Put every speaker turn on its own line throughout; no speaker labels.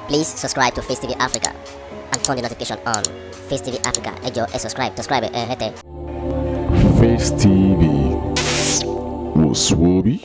Please subscribe to Facetv Africa and turn the notification on. Facetv Africa, ẹ jọ̀ọ́ ẹ subscribe, hete.
Face TV was Swoby.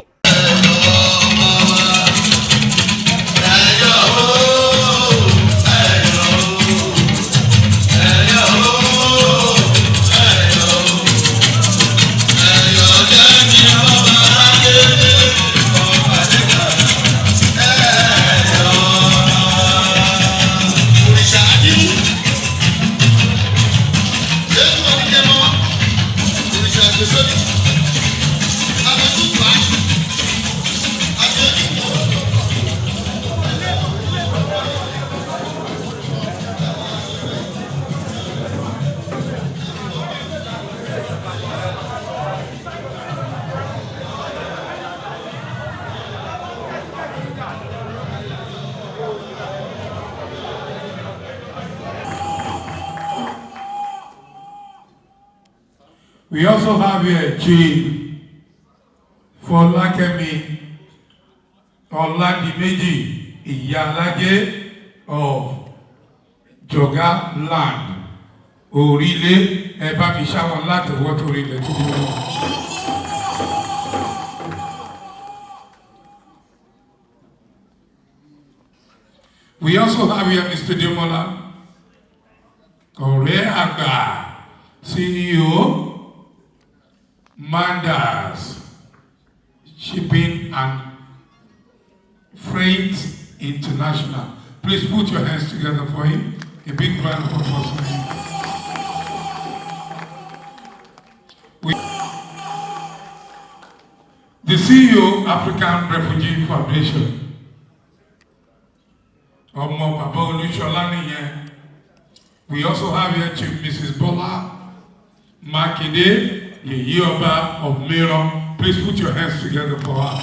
We also have here Chief Folakemi Oladimeji Iyalaje of Joga Land. Orile ẹ bá mi ṣáwọn láti wọ́n tó rí ilẹ̀ tó bí wọ́n. We also have here Mr. Demola Aare Iba CEO Mandas Shipping and Freight International. Please put your hands together for him. A big round of applause for him. The CEO, African Refugee Foundation. Ọmọ Baba Olúṣọlá nìyẹn. We also have here Chief Mrs. Bola Makinde Yeye Oba of Miron. Please put your hands together for her.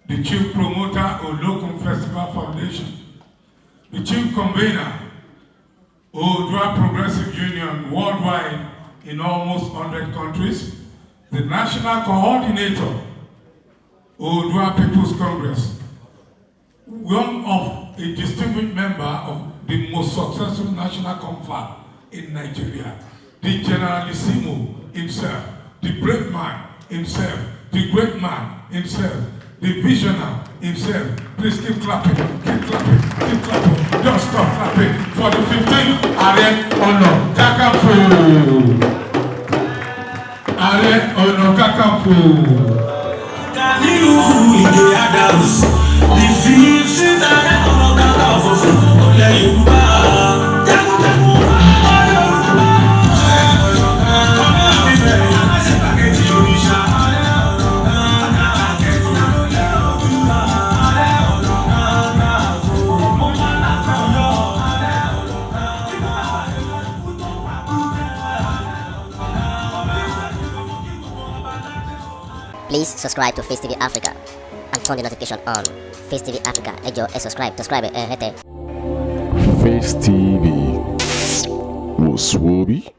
The Chief Promoter, Olokun Festival Foundation. The Chief Convener, Odua Progressive Union worldwide in almost 100 countries. The National Coordinator, Odua People's Congress. One of a distinguished member of the most successful national conference in Nigeria, the Generalissimo himself, the brave man himself, the great man himself, the visionary himself. Please keep clapping, keep clapping, keep clapping. Don't stop clapping for the 15th Aare Iba Gani. Aare Iba Gani.
Please subscribe to Facetv Africa and turn the notification on. Facetv Africa, ẹ jọ̀ọ́ ẹ subscribe, hete.
Face TV was Swoby.